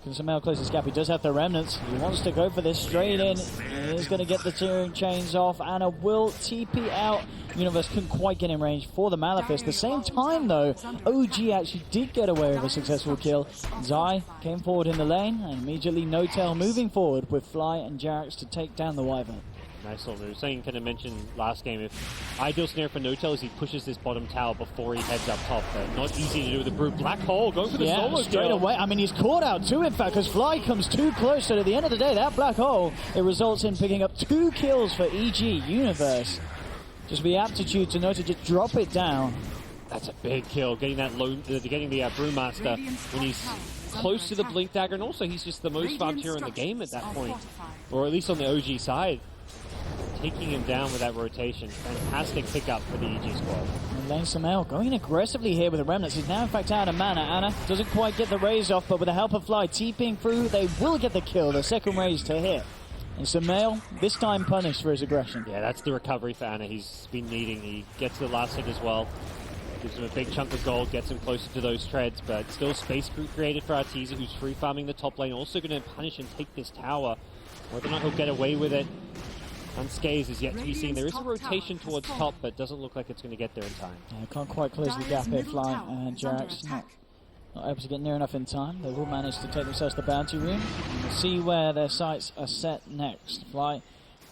Can Sumail close this gap? He does have the remnants. He wants to go for this straight in. He's going to get the tearing chains off. Anna will TP out. Universe couldn't quite get in range for the Malefice. At the same time, though, OG actually did get away with a successful kill. Zai came forward in the lane, and immediately No-Tail moving forward with Fly and Jarax to take down the Wyvern. Nice little move. Something kind of mentioned last game, if ideal scenario for No-Tail is he pushes this bottom tower before he heads up top, but not easy to do with the Brute. Black Hole going for the solo straight kill. away. I mean, he's caught out too, in fact, because Fly comes too close. So at the end of the day, that Black Hole, it results in picking up 2 kills for EG Universe. Just the aptitude to know to just drop it down. That's a big kill, getting that getting the Brewmaster when he's close to the Blink Dagger, and also he's just the most farmed hero in the game at that point, or at least on the OG side. Taking him down with that rotation. Fantastic pickup for the EG squad. And Lane Sumail going in aggressively here with the remnants. He's now in fact out of mana. Anna doesn't quite get the raise off, but with the help of Fly TPing through, they will get the kill, the second raise to hit. And Sumail, this time punished for his aggression. Yeah, that's the recovery for Anna he's been needing. He gets the last hit as well. Gives him a big chunk of gold, gets him closer to those treads, but still space created for Arteezy, who's free farming the top lane. Also going to punish and take this tower. Whether or not he'll get away with it unscathed is yet to be seen. There is a rotation towards top, but doesn't look like it's going to get there in time. Yeah, can't quite close the gap here, Fly and Jarax. Not able to get near enough in time. They will manage to take themselves the bounty room. And we'll see where their sights are set next. Fly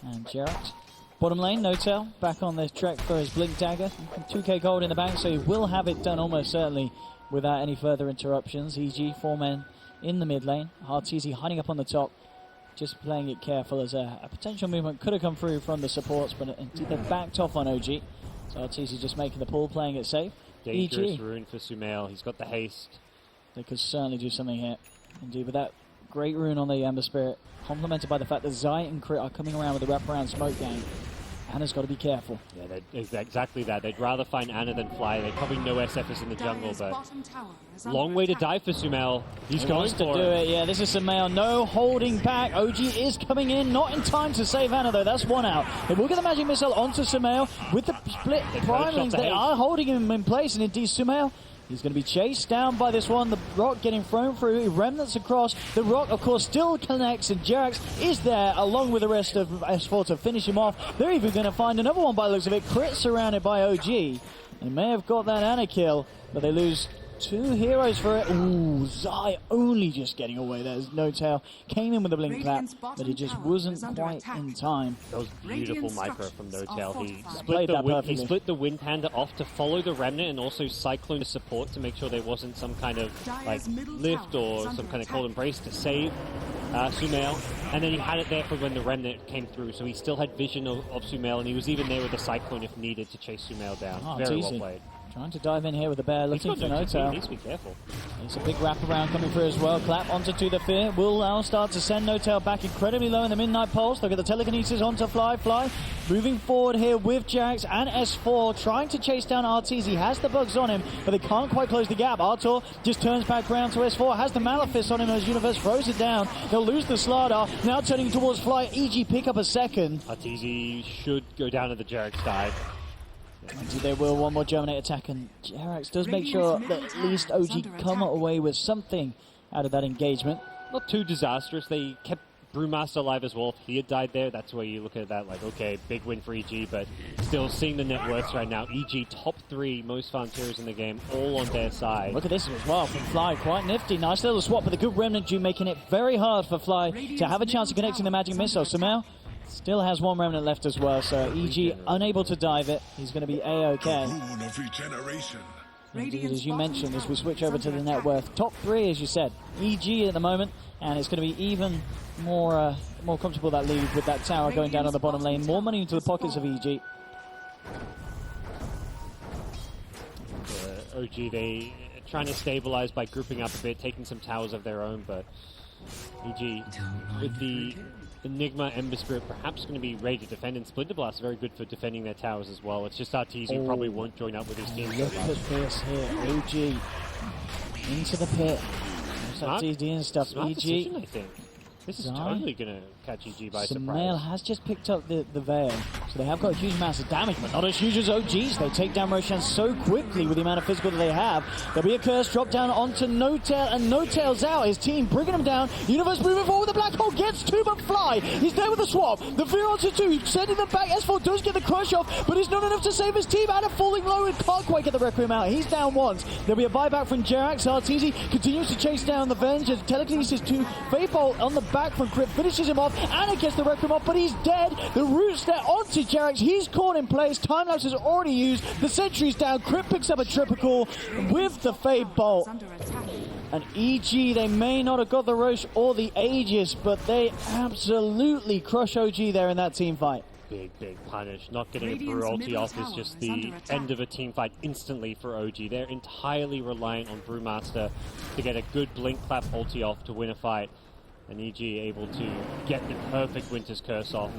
and Jarax. Bottom lane, No-Tail back on the trek for his Blink Dagger. 2k gold in the bank, so he will have it done almost certainly without any further interruptions. EG, 4 men in the mid lane. Arteezy hiding up on the top. Just playing it careful as a potential movement could have come through from the supports, but indeed they backed off on OG. So Arteezy just making the pull, playing it safe. Dangerous rune for Sumail. He's got the haste. They could certainly do something here. Indeed, with that great rune on the Ember Spirit, complemented by the fact that Zai and Crit are coming around with the wraparound smoke gang. Anna's got to be careful. Yeah, exactly that. They'd rather find Anna than Fly. They probably know SF is in the jungle, but long way to die for Sumail. He's going to do it. Yeah, this is Sumail. No holding back. OG is coming in, not in time to save Anna though. That's 1 out. They will get the magic missile onto Sumail with the split primelings. They are holding him in place, and indeed Sumail, he's going to be chased down by this one. The rock getting thrown through. Remnants across. The rock, of course, still connects, and Jarax is there along with the rest of S4 to finish him off. They're even going to find another one by the looks of it. Crit surrounded by OG. They may have got that Anna kill, but they lose 2 heroes for it. Ooh, Zai only just getting away. There's No-Tail. Came in with a blink clap, but it just wasn't quite in time. That was beautiful micro from No-Tail. He He split the Wind Panda off to follow the Remnant and also Cyclone to support to make sure there wasn't some kind of like lift or some kind of cold embrace to save Sumail. And then he had it there for when the Remnant came through, so he still had vision of Sumail, and he was even there with the Cyclone if needed to chase Sumail down. Very well played. Trying to dive in here with the bear, looking for No-Tail. He needs to be careful. It's a big wraparound coming through as well. Clap onto To The Fear. Will now start to send No-Tail back incredibly low in the Midnight Pulse. Look at the telekinesis onto Fly. Fly moving forward here with Jarax and S4, trying to chase down Arteezy. He has the bugs on him, but they can't quite close the gap. Artur just turns back around to S4, has the Malefice on him as Universe throws it down. They'll lose the Slardar. Now turning towards Fly. EG pick up a second. Arteezy should go down to the Jarax dive. They will. One more Germinate attack, and Jarax does make sure that at least OG come away with something out of that engagement. Not too disastrous. They kept Brewmaster alive as well. If he had died there, that's where you look at that like, okay, big win for EG, but still seeing the net worths right now. EG top 3 most farmed heroes in the game, all on their side. Look at this as well from Fly, quite nifty. Nice little swap with a good Remnant Dew, making it very hard for Fly to have a chance of connecting the magic missile. Sumail still has 1 Remnant left as well, so EG unable to dive it. He's going to be A-OK. Indeed, as you mentioned, as we switch over to the net worth, top 3, as you said, EG at the moment, and it's going to be even more comfortable, that lead, with that tower going down on the bottom lane. More money into the pockets of EG. OG, they trying to stabilize by grouping up a bit, taking some towers of their own, but EG with the Enigma Ember Spirit perhaps going to be ready to defend, and Splinter Blast very good for defending their towers as well. It's just Arteezy who probably won't join up with his team. Look at this here, OG into the pit. Arteezy and stuff. Smart EG, decision, I think. This is totally going to catch EG by surprise. Sumail has just picked up the Veil. So they have got a huge amount of damage, but not as huge as OGs. They take down Roshan so quickly with the amount of physical that they have. There'll be a curse drop down onto No-Tail, and No-Tail's out. His team bringing him down. Universe moving forward with the black hole, gets 2 but Fly. He's there with the swap. The fear onto 2, sending them back. S4 does get the crush off, but it's not enough to save his team. Anna falling low and can't quite get the Requiem out. He's down once. There'll be a buyback from Jerax. Arteezy continues to chase down the Venge as Telekinesis 2. Faybolt on the back from Crypt finishes him off. Anna gets the Requiem off, but he's dead. The root's there onto Jerax. He's caught in place. Timelapse is already used. The sentry's down. Crypt picks up a triple with the Faybolt. And EG, they may not have got the Roche or the Aegis, but they absolutely crush OG there in that team fight. Big punish. Not getting a Brew ulti off is just the end of a team fight instantly for OG. They're entirely reliant on Brewmaster to get a good Blink Clap ulti off to win a fight. And EG able to get the perfect Winter's Curse off.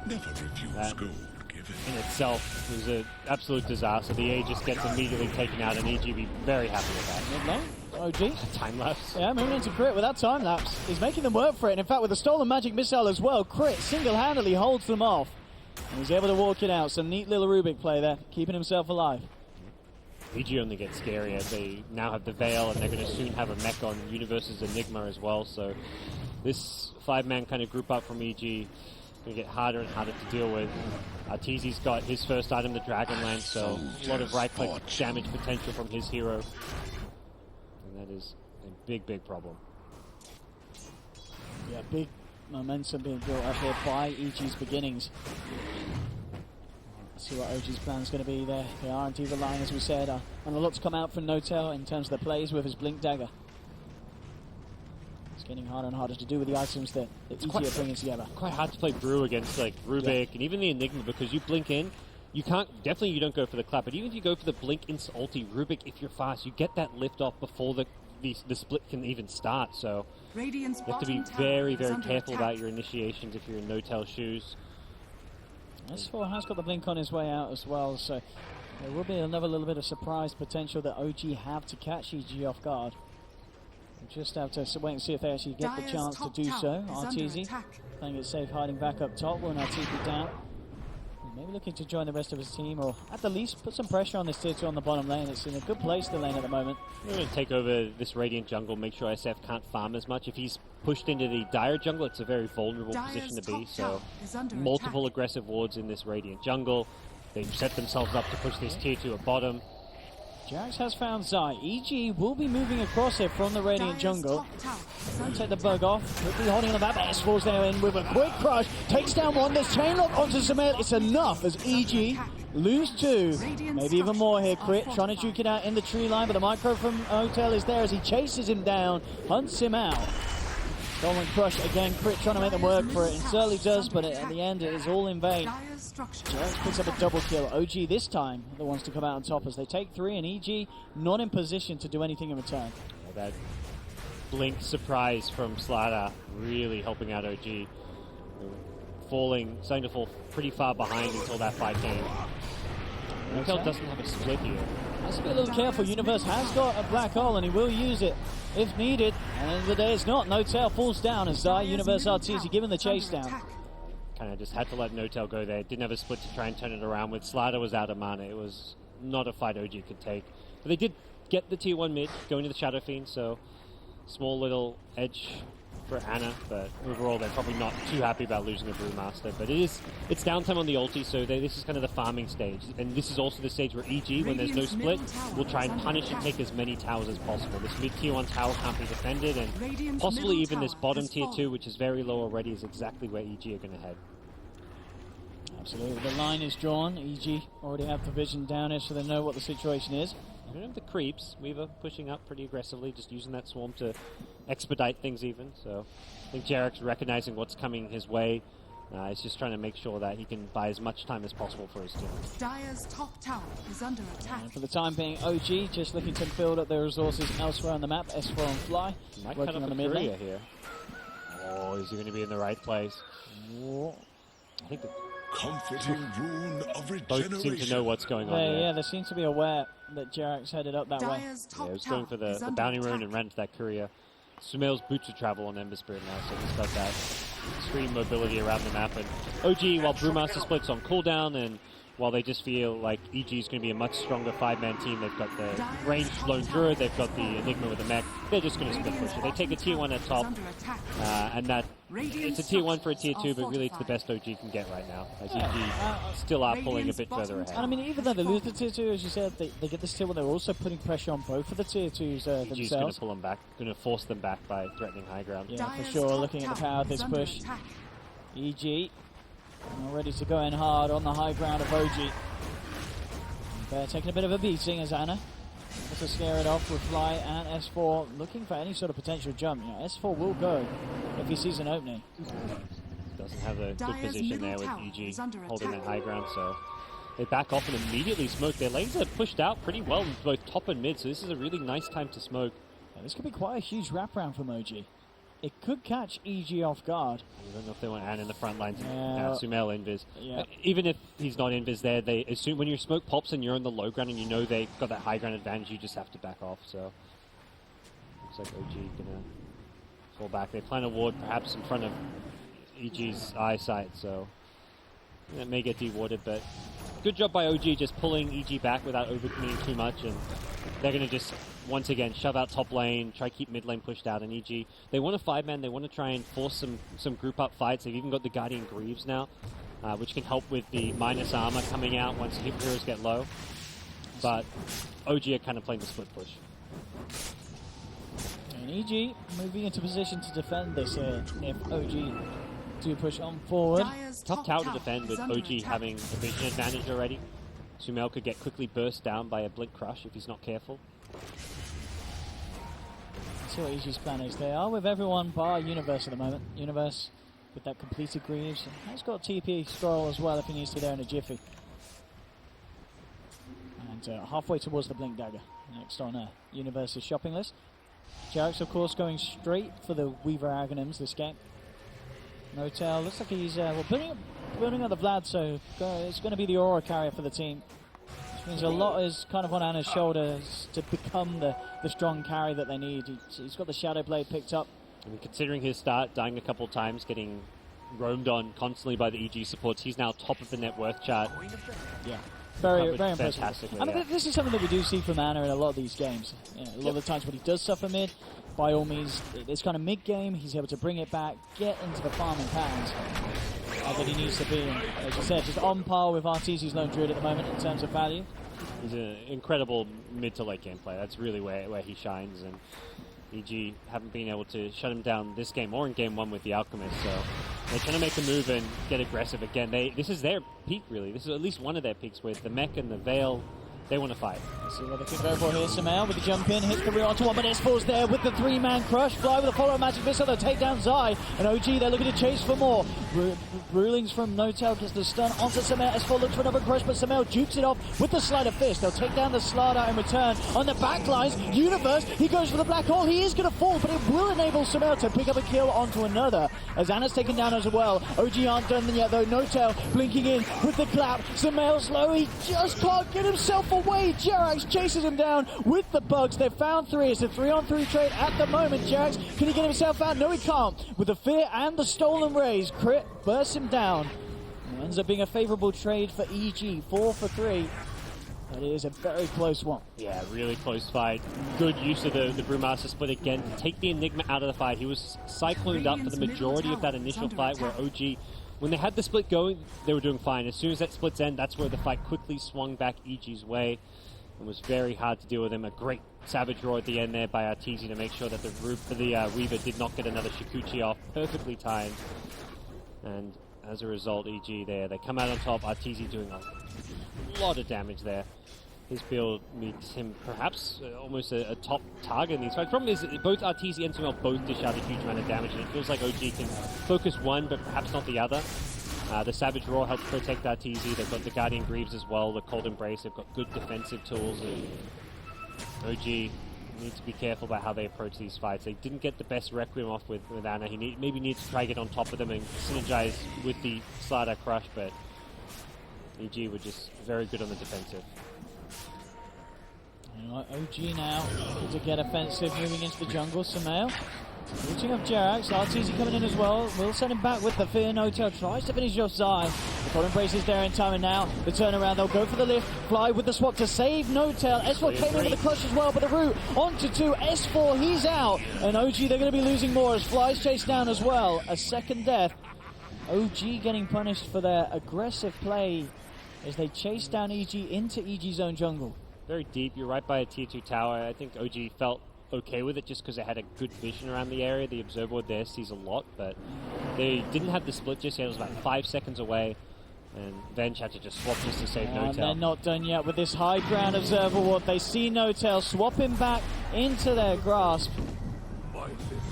Never refuse gold given. In itself was an absolute disaster. The Aegis gets immediately taken out, and EG be very happy with that. Mid lane, OG. Time lapse. Yeah, moving into Crit with that time lapse. He's making them work for it. And in fact, with the stolen magic missile as well, Crit single-handedly holds them off. And he's able to walk it out. Some neat little Rubik play there, keeping himself alive. EG only gets scarier. They now have the Veil, and they're going to soon have a mech on Universe's Enigma as well. So this 5-man kind of group up from EG going to get harder and harder to deal with. Arteezy's got his first item, the Dragon Lance, so a lot of right-click damage potential from his hero. And that is a big problem. Yeah, big momentum being built up here by EG's beginnings. Let's see what OG's plan is going to be there. They are indeed relying, as we said, on a lot to come out from No-Tail in terms of the plays with his Blink Dagger. It's getting harder and harder to do with the items that EG are bringing together. Quite hard to play Brew against like Rubik and even the Enigma, because you blink in, you can't, definitely you don't go for the clap, but even if you go for the blink insta ulti, Rubik, if you're fast, you get that lift off before the split can even start, so you have to be very careful about your initiations if you're in No-Tail shoes. S4 has got the blink on his way out as well, so there will be another little bit of surprise potential that OG have to catch EG off guard. We'll just have to wait and see if they actually get the chance to do so. Arteezy playing it safe, hiding back up top, when Arteezy down. Maybe looking to join the rest of his team, or at the least put some pressure on this tier 2 on the bottom lane. It's in a good place, the lane at the moment. We're going to take over this Radiant jungle, make sure SF can't farm as much. If he's pushed into the Dire jungle, it's a very vulnerable position to be, so multiple aggressive wards in this Radiant jungle. They've set themselves up to push this tier 2 at bottom. Jax has found Zai. EG will be moving across here from the Radiant jungle. Take the bug off. Quickly holding on the back. S4's there in with a quick crush. Takes down one. There's chain lock onto Sumail. It's enough as EG lose 2. Maybe even more here. Crit trying to juke it out in the tree line, but the micro from Hotel is there as he chases him down, hunts him out. Stolen crush again. Crit trying to make them work for it. It certainly does, but at the end it is all in vain. Jax picks up a double kill. OG this time the ones to come out on top as they take 3, and EG not in position to do anything in return. Yeah, that blink surprise from Slada really helping out OG. Starting to fall pretty far behind until that fight came. Hotel doesn't have a split here. Has to be a little careful. Universe has got a black hole and he will use it if needed. And at the end of the day, it's not. No-Tail falls down as Zai, Universe, Arteezy giving the chase down. Kind of just had to let No-Tail go there. Didn't have a split to try and turn it around with. Slada was out of mana. It was not a fight OG could take. But they did get the tier 1 mid going to the Shadow Fiend, so small little edge for Anna, but overall they're probably not too happy about losing the Brewmaster. But it's downtime on the ulti, so this is kind of the farming stage. And this is also the stage where EG, when there's no split, will try and punish and take as many towers as possible. This mid tier 1 tower can't be defended, and possibly even this bottom tier 2, which is very low already, is exactly where EG are going to head. Absolutely. The line is drawn. EG already have the vision down here, so they know what the situation is. We don't have the creeps. Weaver pushing up pretty aggressively, just using that swarm to expedite things even. So I think Jarek's recognizing what's coming his way. He's just trying to make sure that he can buy as much time as possible for his team. Dire's top tower is under attack. And for the time being, OG just looking to build up their resources elsewhere on the map. S4 on Fly, Might working cut on up the a mid courier lane. here. Oh, is he going to be in the right place? I think Comforting rune of both regeneration. seem to know what's going on Yeah, there. they seem to be aware that Jarek's headed up that way. Dire's Yeah, top he was going for the bounty rune and ran into that courier. Sumail's boots of travel on Ember Spirit now, so he's got that. extreme mobility around the map. And OG, while Brewmaster splits on cooldown, and while they just feel like EG is going to be a much stronger 5-man team, they've got the ranged lone druid, they've got the Enigma with the mech, they're just going to split push it. They take a tier 1 at top, and that it's a tier 1 for a tier 2, but really it's the best OG can get right now, as EG still are pulling a bit further ahead. And I mean, even though they lose the tier 2, as you said, they get this tier 1, they're also putting pressure on both of the tier 2s themselves. EG's going to pull them back, going to force them back by threatening high ground. Yeah, for sure, looking at the power of this push. EG now ready to go in hard on the high ground of OG. They're taking a bit of a beating as Ana has to scare it off with Fly and S4 looking for any sort of potential jump. You know, S4 will go if he sees an opening. Doesn't have a good position there with EG holding that high ground, so they back off and immediately smoke. Their lanes are pushed out pretty well in both top and mid, so this is a really nice time to smoke. Yeah, this could be quite a huge wraparound from OG. It could catch EG off guard. I don't know if they want Anne in the front lines. Yeah. Sumail invis. Yeah. Even if he's not invis there, they assume when your smoke pops and you're on the low ground and you know they've got that high ground advantage, you just have to back off. So looks like OG gonna fall back. They plan a ward perhaps in front of EG's eyesight, so it may get dewarded, but good job by OG just pulling EG back without overcommitting too much, and they're going to just once again shove out top lane, try to keep mid lane pushed out, and EG, they want a 5-man, they want to try and force some group up fights. They've even got the Guardian Greaves now, which can help with the minus armor coming out once heroes get low, but OG are kind of playing the split push. And EG moving into position to defend this here if OG do push on forward. Tough tower to defend with OG having a vision advantage already. Sumail could get quickly burst down by a Blink Crush if he's not careful. Let's see what EG's plan is. They are with everyone bar Universe at the moment. Universe with that completed Greaves. He's got TP scroll as well if he needs to there in a jiffy. And halfway towards the Blink Dagger. Next on Universe's shopping list. Jarrett's of course going straight for the Weaver Aghanims this game. Notel looks like he's building up the Vlad, so it's going to be the aura carrier for the team. Which means a lot is kind of on Ana's shoulders to become the strong carry that they need. He's got the Shadow Blade picked up. I mean, considering his start, dying a couple of times, getting roamed on constantly by the EG supports, he's now top of the net worth chart. Yeah. Very impressive. Fantastically, I mean, this is something that we do see from Ana in a lot of these games. You know, a lot of the times when he does suffer mid, by all means, it's kind of mid-game, he's able to bring it back, get into the farming patterns that he needs to be in. As you said, just on par with Arteezy's Lone Druid at the moment in terms of value. He's an incredible mid to late game player. That's really where he shines, and EG haven't been able to shut him down this game or in game 1 with the Alchemist, so they're trying to make a move and get aggressive again. This is their peak, really. This is at least one of their peaks with the Mech and the Veil. They want to fight. Let's see what they can go for here. Sumail with the jump in, hits the rear onto one, but S4's there with the 3-man crush. Fly with a follow magic missile, they'll take down Zai. And OG, they're looking to chase for more. Rulings from Notel gets the stun onto Sumail. S4 looks for another crush, but Sumail jukes it off with the Sleight of Fist. They'll take down the Slider in return. On the backlines, Universe, he goes for the black hole. He is going to fall, but it will enable Sumail to pick up a kill onto another. As Ana's taken down as well. OG aren't done yet though. Notel blinking in with the clap. Sumail's low, he just can't get himself away. Jerax chases him down with the bugs. They've found 3. It's a 3-on-3 trade at the moment. Jerax, can he get himself out? No, he can't. With the fear and the stolen raise, Crit bursts him down. It ends up being a favorable trade for EG. 4 for 3. But it is a very close one. Yeah, really close fight. Good use of the Brewmaster split again to take the Enigma out of the fight. He was cycloned up for the majority of that initial fight where OG, when they had the split going, they were doing fine. As soon as that split's end, that's where the fight quickly swung back EG's way. It was very hard to deal with him. A great Savage Roar at the end there by Arteezy to make sure that the Weaver did not get another Shikuchi off. Perfectly timed. And as a result, EG there, they come out on top. Arteezy doing a lot of damage there. His build makes him perhaps almost a top target in these fights. The problem is that both Arteezy and Sumail both dish out a huge amount of damage, and it feels like OG can focus one, but perhaps not the other. The Savage Roar helps protect Arteezy. They've got the Guardian Greaves as well, the Cold Embrace. They've got good defensive tools. And OG needs to be careful about how they approach these fights. They didn't get the best Requiem off with Ana. He maybe needs to try to get on top of them and synergize with the Slider Crush, but EG were just very good on the defensive. OG now to get offensive, moving into the jungle. Sumail Reaching up Jerax, RTZ coming in as well. Will send him back with the fear. No-Tail tries to finish offside. The golden brace is there in time, and now the turnaround. They'll go for the lift. Fly with the swap to save No-Tail. S4 came in with the clutch as well, but the route onto 2. S4, he's out. And OG, they're going to be losing more as Fly's chased down as well. A second death. OG getting punished for their aggressive play as they chase down EG into EG's own jungle. Very deep. You're right by a tier 2 tower. I think OG felt okay with it just because they had a good vision around the area. The observer ward there sees a lot, but they didn't have the split just yet. It was about 5 seconds away, and Venge had to just swap just to save No-Tail. They're not done yet with this high ground observer ward. They see No-Tail, swap him back into their grasp.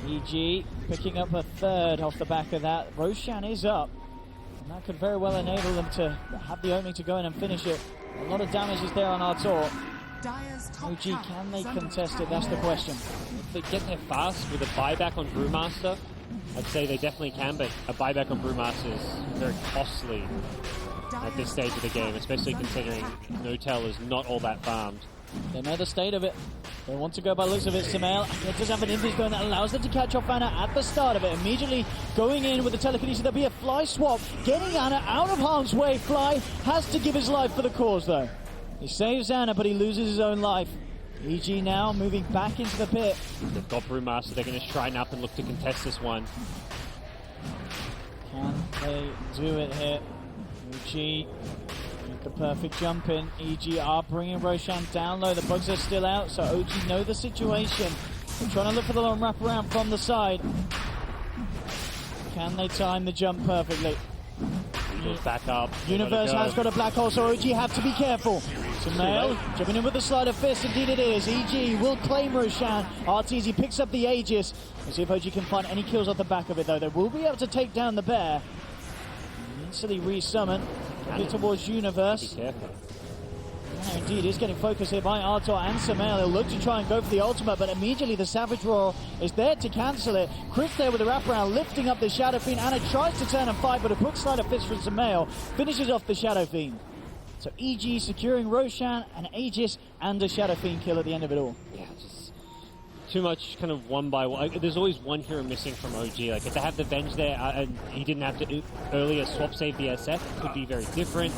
EG picking up a third off the back of that. Roshan is up, and that could very well enable them to have the opening to go in and finish it. A lot of damage is there on our tour. OG, can they contest it? That's the question. If they get there fast with a buyback on Brewmaster, I'd say they definitely can, but a buyback on Brewmaster is very costly at this stage of the game, especially considering No-Tail is not all that farmed. They know the state of it. They want to go by looks of it. Sumail, it does have an invis going that allows them to catch off Anna at the start of it. Immediately going in with the telekinesis. There'll be a Fly swap. Getting Anna out of harm's way. Fly has to give his life for the cause, though. He saves Anna, but he loses his own life. EG now moving back into the pit. They've got Brewmaster. They're going to shrine up and look to contest this one. Can they do it here? EG with the perfect jump in. EG are bringing Roshan down low. The bugs are still out, so OG know the situation. They're trying to look for the long wraparound from the side. Can they time the jump perfectly? Goes back up. Universe has got a black hole, so OG have to be careful. Sumail jumping in with the sleight of fist. Indeed it is. EG will claim Roshan. RTZ picks up the Aegis. We'll see if OG can find any kills off the back of it, though. They will be able to take down the bear. Instantly resummon. Looking towards Universe. Be careful. Yeah, indeed, is getting focused here by Artor and Sumail. He'll look to try and go for the ultimate, but immediately the Savage Roar is there to cancel it. Chris there with the wraparound, lifting up the Shadow Fiend. Anna tries to turn and fight, but a quick sleight of fist from Sumail finishes off the Shadow Fiend. So EG securing Roshan, an Aegis, and a Shadow Fiend kill at the end of it all. Yeah, just too much kind of one by one. There's always one hero missing from OG. Like, if they have the Venge there, and he didn't have to earlier swap save the SF, it could be very different.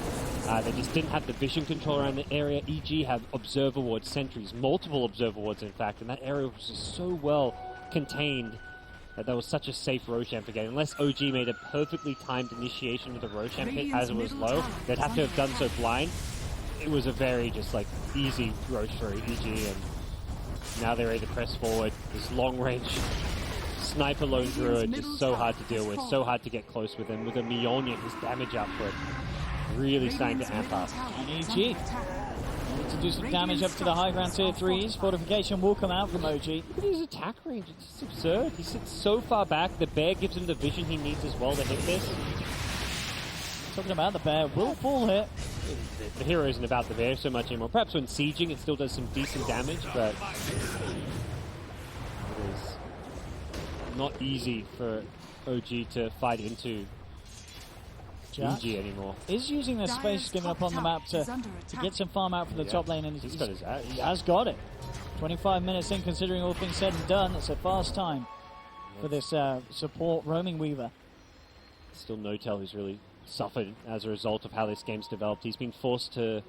They just didn't have the vision control around the area. EG have observer ward sentries, multiple observer wards in fact, and that area was just so well contained that was such a safe Roshan for getting. Unless OG made a perfectly timed initiation of the Roshan pit as it was low, they'd have to have done so blind. It was a very just like easy roast for EG, and now they're able to press forward. This long range sniper lone druid just so hard to deal with, so hard to get close with him. With a Mjolnir, his damage output really starting to amp up. And EG need to do some damage up to the high ground tier 3s. Fortification will come out from OG. Look at his attack range, it's just absurd. He sits so far back, the bear gives him the vision he needs as well to hit this. Talking about the bear, will fall here. The hero isn't about the bear so much anymore. Perhaps when sieging it still does some decent damage, but it is not easy for OG to fight into EG anymore. Is using the space given up on the map to get some farm out from the top lane, and he's got his ass. He has got it. 25 minutes in, considering all things said and done. It's a fast time for this support roaming Weaver. Still No-Tail who's really suffered as a result of how this game's developed. He's been forced to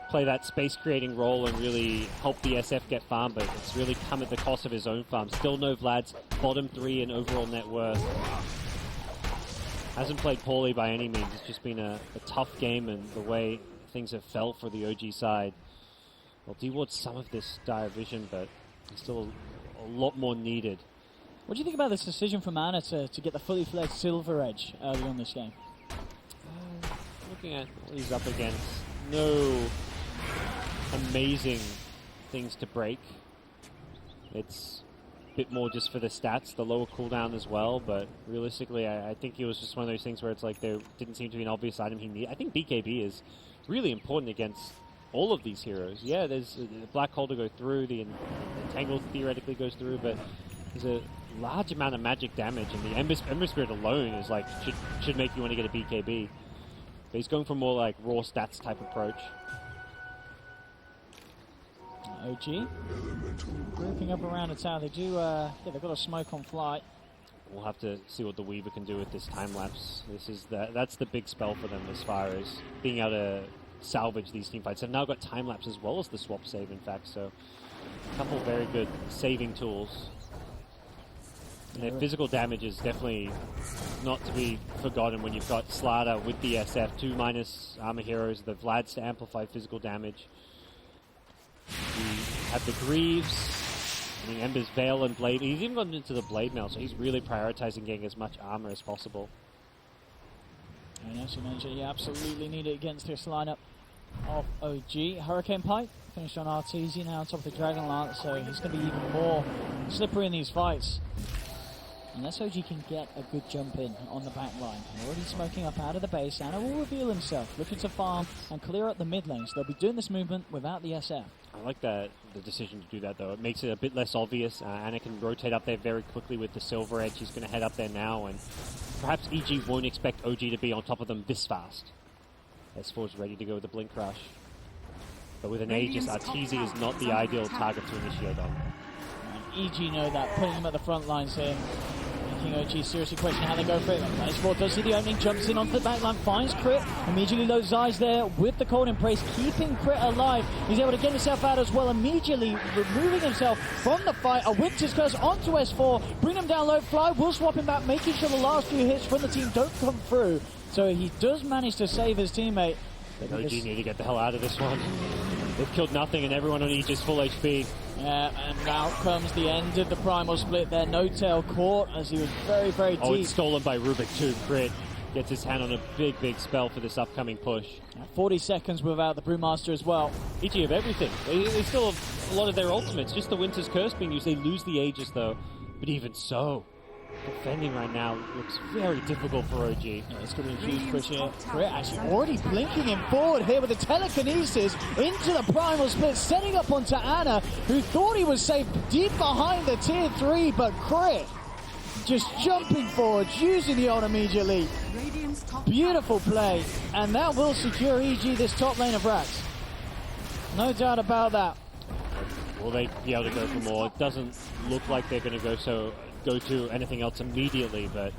play that space creating role and really help the SF get farm, but it's really come at the cost of his own farm. Still no Vlad's bottom 3 in overall net worth. Hasn't played poorly by any means. It's just been a tough game, and the way things have felt for the OG side. Well, D-Ward's some of this dire vision, but there's still a lot more needed. What do you think about this decision from Anna to get the fully fledged Silver Edge early on this game? Looking at what he's up against, no amazing things to break. It's bit more just for the stats, the lower cooldown as well, but realistically I think it was just one of those things where it's like there didn't seem to be an obvious item he needed. I think BKB is really important against all of these heroes. Yeah, there's a black hole to go through, the entangle theoretically goes through, but there's a large amount of magic damage, and the Ember Spirit alone is like should make you want to get a BKB. But he's going for more like raw stats type approach. OG grouping up around the tower. They do, yeah, they've got a smoke on flight. We'll have to see what the Weaver can do with this time lapse. That's the big spell for them as far as being able to salvage these team fights. They've now got time lapse as well as the swap save, in fact, so a couple very good saving tools. And their physical damage is definitely not to be forgotten when you've got Slada with the SF, 2- armor heroes, the Vlads to amplify physical damage. You have the Greaves, and the Ember's Veil and Blade. He's even gone into the Blade Mail, so he's really prioritizing getting as much armor as possible. And as you mentioned, you absolutely need it against this lineup of OG. Hurricane Pike finished on Arteezy, now on top of the Dragon Lance, so he's going to be even more slippery in these fights. Unless OG can get a good jump in on the back line. Already smoking up out of the base. Anna will reveal himself, looking to farm and clear up the mid lanes. They'll be doing this movement without the SF. I like the decision to do that, though. It makes it a bit less obvious. Anna can rotate up there very quickly with the Silver Edge. He's going to head up there now, and perhaps EG won't expect OG to be on top of them this fast. S4 is ready to go with the Blink Rush. But with an Aegis, Arteezy is not the ideal target to initiate on. And EG know that, putting them at the front lines here. OG seriously questioning how they go for it. S4 does see the opening, jumps in onto the back line, finds Crit, immediately loads eyes there with the Cold Embrace, keeping Crit alive. He's able to get himself out as well, immediately removing himself from the fight. A Winter's Curse onto S4, bring him down low, Fly will swap him back, making sure the last few hits from the team don't come through. So he does manage to save his teammate. OG need to get the hell out of this one. They've killed nothing and everyone on Aegis full HP. Yeah, and out comes the end of the Primal Split there. No Tail caught as he was very, very deep. Oh, it's stolen by Rubik too. Crit gets his hand on a big, big spell for this upcoming push. 40 seconds without the Brewmaster as well. EG have everything. They still have a lot of their ultimates. Just the Winter's Curse being used. They lose the Aegis though. But even so, defending right now looks very difficult for OG. Yeah, it's going to be a huge push here. Crit actually already blinking him forward here with the telekinesis into the Primal Split, setting up onto Anna, who thought he was safe deep behind the tier 3, but Crit just jumping forward, using the ult immediately. Beautiful play, and that will secure EG this top lane of Rax. No doubt about that. Will they be able to go for more? It doesn't look like they're going to go to anything else immediately, but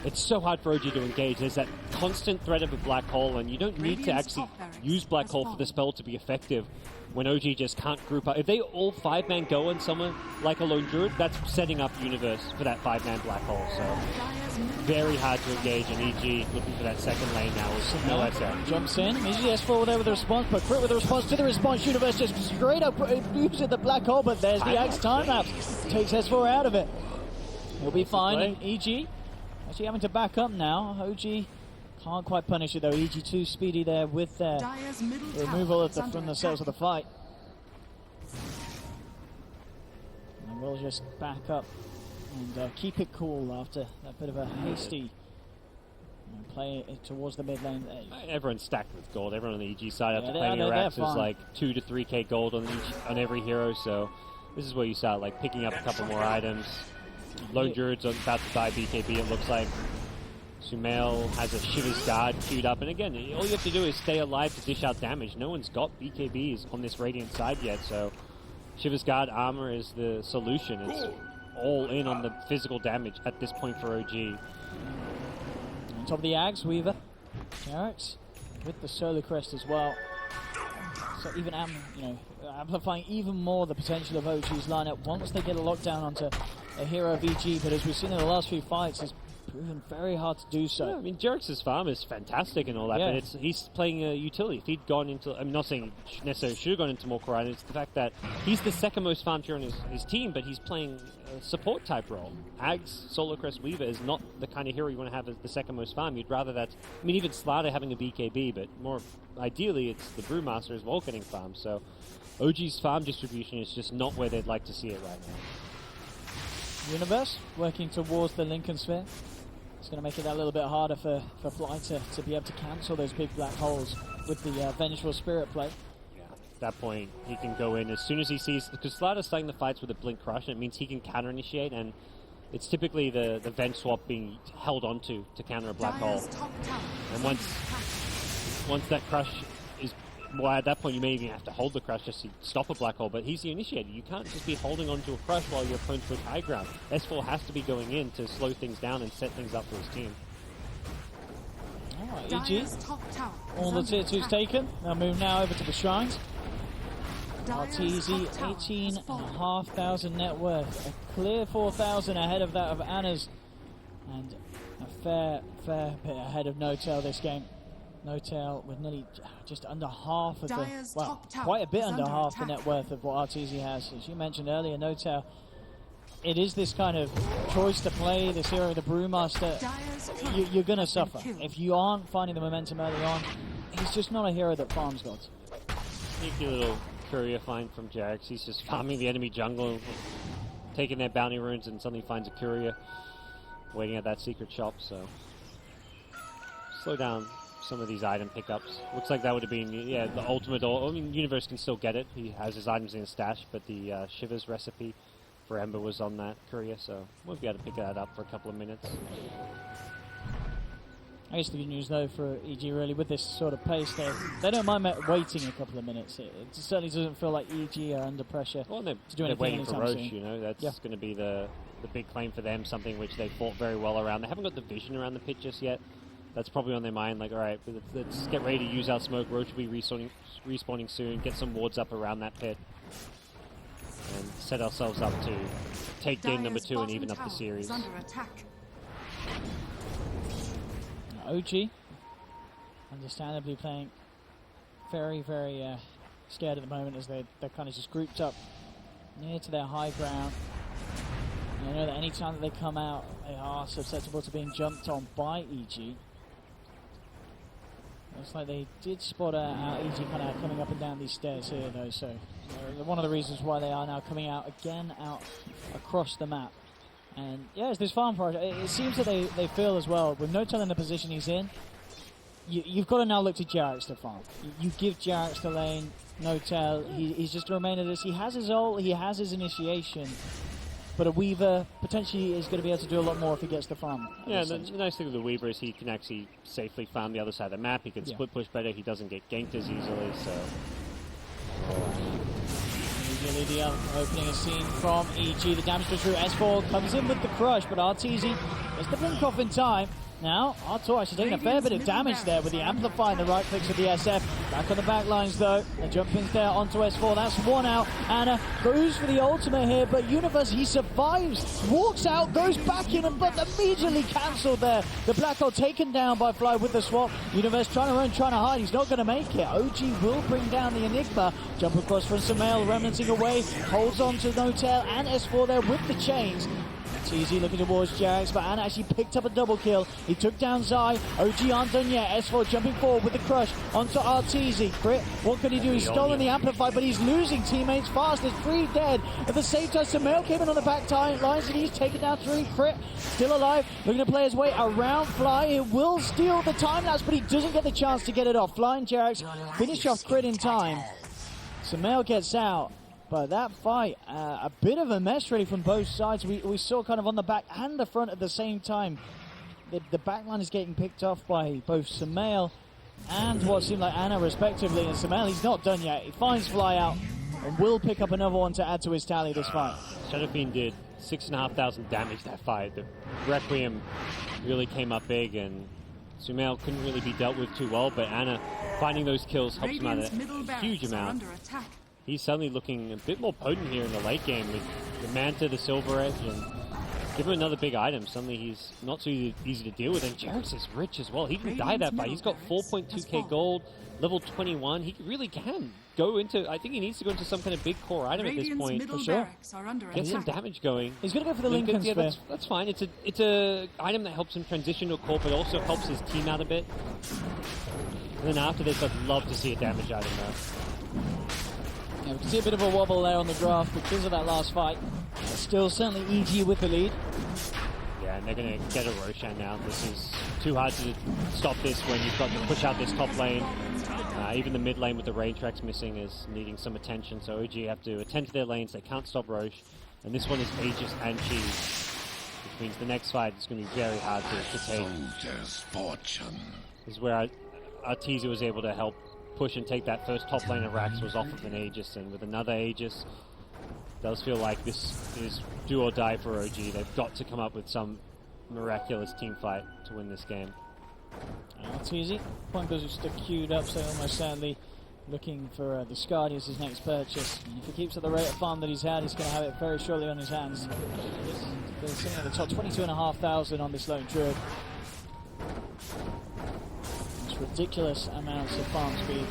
it's so hard for OG to engage. There's that constant threat of a black hole, and you don't need to actually use black hole for the spell to be effective when OG just can't group up. If they all 5-man go on someone like a Lone Druid, that's setting up Universe for that 5-man black hole. So very hard to engage, and EG looking for that second lane now with no SF. Jumps in, immediately S4 there with the response, but Crit with the response to the response. Universe just straight up using the black hole, but there's the Axe time lapse. Takes S4 out of it. He'll be fine, and EG actually having to back up now. OG can't quite punish it though. EG too speedy there with their removal of from the cells of the fight. And we'll just back up and keep it cool after that bit of a hasty play towards the mid lane. Everyone's stacked with gold. Everyone on the EG side after Yeah, playing Iraq is like 2 to 3k gold on every hero, so this is where you start like picking up a couple more items. Lone Druid's about to die BKB, it looks like. Sumail has a Shiva's Guard queued up, and again, all you have to do is stay alive to dish out damage. No one's got BKBs on this Radiant side yet, so Shiva's Guard armor is the solution. It's all in on the physical damage at this point for OG. On top of the Ags, Weaver. Jarrett's with the Solar Crest as well. So even amplifying even more the potential of OG's lineup once they get a lockdown onto a hero of EG, but as we've seen in the last few fights, it's proven very hard to do so. Yeah, I mean, Jarrett's farm is fantastic and all that, but he's playing a utility. If he'd gone into, I'm not saying he necessarily should have gone into more core items, it's the fact that he's the second most farmed hero on his team, but he's playing a support type role. Ags, Solar Crest, Weaver is not the kind of hero you want to have as the second most farm. You'd rather that, I mean, even Slaughter having a BKB, but more ideally it's the Brewmaster as well getting farmed. So OG's farm distribution is just not where they'd like to see it right now. Universe working towards the Lincoln Sphere. It's going to make it that little bit harder for Fly to be able to cancel those big black holes with the Vengeful Spirit play. Yeah, at that point, he can go in as soon as he sees, because Slaughter's starting the fights with a Blink Crush, and it means he can counter-initiate, and it's typically the Venge Swap being held onto to counter a black hole. And once that Crush is well, at that point, you may even have to hold the crush just to stop a black hole, but he's the initiator. You can't just be holding onto a crush while your opponent's with high ground. S4 has to be going in to slow things down and set things up for his team. Alright, Dire's EG. top tower is All the under tier 2's attack. taken. They'll move now over to the shrines. Dire's RTZ, top tower has fallen. 18,500 net worth. A clear 4,000 ahead of that of Anna's. And a fair bit ahead of No-Tail this game. No-Tail with nearly just under half of Dire's the, well, top tower quite a bit is under under half attack. the net worth of what RTZ has. As you mentioned earlier, No-Tail, it is this kind of choice to play, this hero, the Brewmaster. Dire's turret You're going to has been suffer. killed. If you aren't finding the momentum early on, he's just not a hero that farms gods. Sneaky little courier find from Jarex. He's just farming the enemy jungle, taking their bounty runes, and suddenly finds a courier waiting at that secret shop, so slow down some of these item pickups. Looks like that would have been, yeah, the ultimate. I mean, Universe can still get it. He has his items in his stash, but the Shivers recipe for Ember was on that courier, so won't be able to pick that up for a couple of minutes. I guess the good news, though, for EG really, with this sort of pace, they don't mind waiting a couple of minutes. It certainly doesn't feel like EG are under pressure Well, they're, to do they're anything waiting for anytime Roche, soon. you know, that's Yeah. going to be the big claim for them, something which they fought very well around. They haven't got the vision around the pit just yet. That's probably on their mind, like, all right, let's get ready to use our smoke. Roche will be respawning soon, get some wards up around that pit, and set ourselves up to take game number Dire's 2 and bottom even up the tower series. is under attack. OG, understandably playing very scared at the moment as they're kind of just grouped up near to their high ground. And I know that any time that they come out, they are susceptible to being jumped on by EG. Looks like they did spot out EG kind of coming up and down these stairs here, though. So one of the reasons why they are now coming out again out across the map. And yeah, it's this farm project. It seems that they feel as well, with No-Tail in the position he's in, you've got to now look to Jarex to farm. You give Jarex the lane, No-Tail, he's just going to remain at this. He has his ult, he has his initiation, but a Weaver potentially is going to be able to do a lot more if he gets the farm. Yeah, the nice thing with the Weaver is he can actually safely farm the other side of the map. He can split push better. He doesn't get ganked as easily, so... Immediately the opening a scene from EG. The damage goes through. S4 comes in with the crush, but RTZ gets the blink off in time. Now, Artur actually taking a fair bit of damage there with the amplify and the right clicks of the SF. Back on the back lines though. The jump ins there onto S4. That's one out. Anna goes for the ultimate here, but Universe, he survives. Walks out, goes back in, but immediately cancelled there. The black hole taken down by Fly with the swap. Universe trying to run, trying to hide. He's not going to make it. OG will bring down the Enigma. Jump across from Sumail, remnanting away. Holds on to No-Tail and S4 there with the chains. TZ looking towards Jarex, but Anna actually picked up a double kill. He took down Zai. OG aren't done yet. S4 jumping forward with the crush onto RTZ. Crit, what can he do? He's stolen the amplify, but he's losing teammates fast. There's 3 dead. At the same time, Sumail came in on the back lines and he's taken down 3. Crit, still alive. Looking to play his way around Fly. It will steal the time lapse, but he doesn't get the chance to get it off. Fly and Jarex finish off Crit in time. Sumail gets out. But that fight, a bit of a mess really from both sides. We saw kind of on the back and the front at the same time. The back line is getting picked off by both Sumail and what seemed like Anna respectively. And Sumail, he's not done yet. He finds Fly out and will pick up another one to add to his tally this fight. Shadowfiend did 6,500 damage that fight. The Requiem really came up big, and Sumail couldn't really be dealt with too well, but Anna finding those kills helps him out Radiant's middle a huge barracks are amount. under attack. He's suddenly looking a bit more potent here in the late game with the Manta, the Silver Edge, and give him another big item. Suddenly he's not so easy to deal with, and Jarex is rich as well. He can die that fight. He's got 4.2k gold, level 21. He really can go into, I think he needs to go into some kind of big core item at this Radiant's point. middle for sure. barracks are under Get some attack. damage going. He's going to go for the Lincoln Yeah, Sphere. that's fine. It's a item that helps him transition to a core, but also helps his team out a bit. And then after this, I'd love to see a damage item though. Yeah, we can see a bit of a wobble there on the graph because of that last fight. Still certainly EG with the lead. Yeah, and they're going to get a Roshan now. This is too hard to stop this when you've got to push out this top lane. Even the mid lane with the rain tracks missing is needing some attention, so OG have to attend to their lanes. They can't stop Roche. And this one is Aegis and Cheese, which means the next fight is going to be very hard to take. Soldier's fortune. This is where our teaser was able to help push and take that first top lane of Rax was off of an Aegis, and with another Aegis, does feel like this is do or die for OG. They've got to come up with some miraculous team fight to win this game. It's easy. Point goes just queued up, so almost certainly looking for the Skadi as his next purchase. And if he keeps at the rate of farm that he's had, he's going to have it very shortly on his hands. They're sitting at the top, 22,500 on this lone druid. It's ridiculous amounts of farm speed.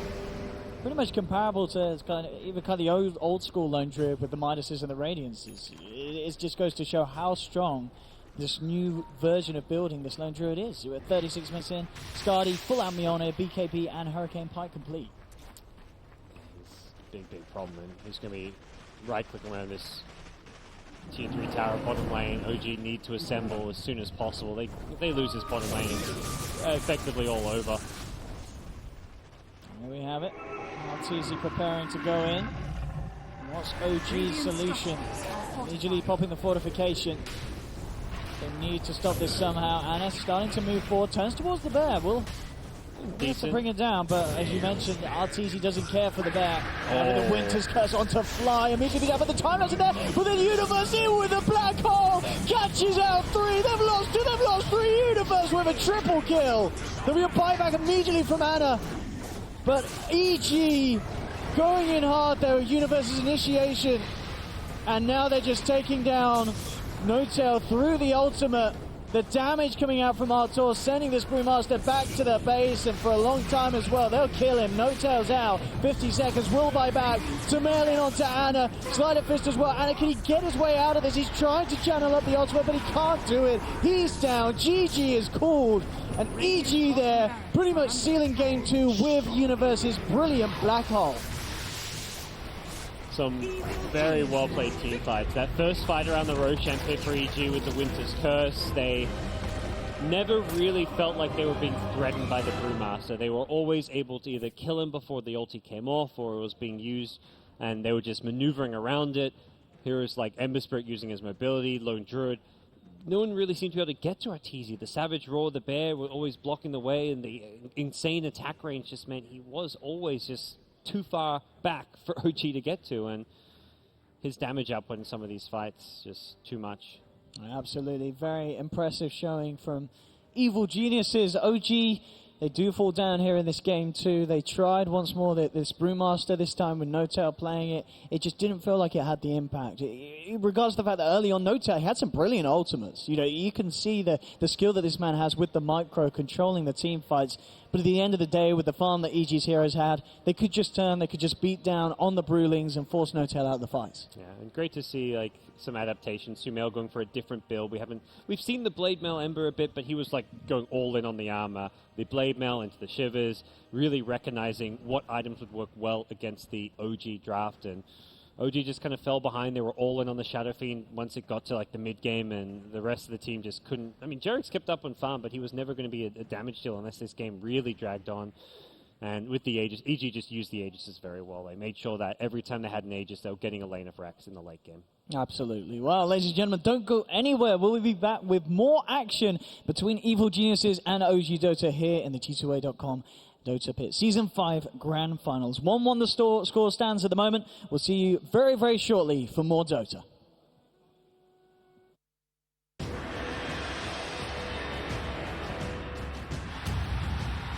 Pretty much comparable to even the old school lone druid with the Midases and the Radiances. It just goes to show how strong this new version of building this lone druid is. We're at 36 minutes in. Skadi, full out Mione, BKB and Hurricane Pike complete. Big problem, and he's going to be right-clicking around this tier 3 tower bottom lane. OG need to assemble as soon as possible. If they lose this bottom lane, it's effectively all over. There we have it. RTZ preparing to go in. What's OG's solution? Immediately popping the fortification. They need to stop this somehow. Anna starting to move forward, turns towards the bear. Will have to bring it down, but as you mentioned, RTZ doesn't care for the bear. With the Winter's Curse onto Fly, immediately down, but the time isn't there. But the Universe in with a black hole, catches out 3. They've lost 2, they've lost 3. Universe with a triple kill. There'll be a buyback immediately from Anna. But EG going in hard though, Universe's initiation. And now they're just taking down No-Tail through the ultimate. The damage coming out from Artur, sending this Brewmaster back to the base, and for a long time as well. They'll kill him. No-Tail's out. 50 seconds. Will buy back. To mail in onto Anna. Slider Fist as well. Anna, can he get his way out of this? He's trying to channel up the ultimate, but he can't do it. He's down. GG is called. And EG there, pretty much sealing game 2 with Universe's brilliant black hole. Some very well-played team fights. That first fight around the Roshan pit for EG with the Winter's Curse, they never really felt like they were being threatened by the Brewmaster. They were always able to either kill him before the ulti came off, or it was being used, and they were just maneuvering around it. Here is like Ember Spirit using his mobility, Lone Druid. No one really seemed to be able to get to Arteezy. The Savage Roar, the Bear were always blocking the way, and the insane attack range just meant he was always just too far back for OG to get to, and his damage output in some of these fights just too much. Absolutely, very impressive showing from Evil Geniuses. OG, they do fall down here in this game too. They tried once more this Brewmaster, this time with No-Tail playing it. It just didn't feel like it had the impact. In regards to the fact that early on No-Tail, he had some brilliant ultimates. You know, you can see the skill that this man has with the micro, controlling the team fights. But at the end of the day, with the farm that EG's heroes had, they could just turn, they could just beat down on the Brewlings and force No-Tail out of the fights. Yeah, and great to see like some adaptations. Sumail going for a different build. We've seen the Blade Mail Ember a bit, but he was like going all in on the armor. The Blade Mail into the Shivers, really recognizing what items would work well against the OG draft, and OG just kind of fell behind. They were all in on the Shadow Fiend once it got to like the mid game, and the rest of the team just couldn't. I mean, Jarek's kept up on farm, but he was never going to be a damage deal unless this game really dragged on. And with the Aegis, EG just used the Aegis very well. They made sure that every time they had an Aegis, they were getting a lane of Rex in the late game. Absolutely. Well, ladies and gentlemen, don't go anywhere. We'll be back with more action between Evil Geniuses and OG Dota here in the G2A.com Dota Pit. Season 5 Grand Finals. 1-1 the score stands at the moment. We'll see you very, very shortly for more Dota.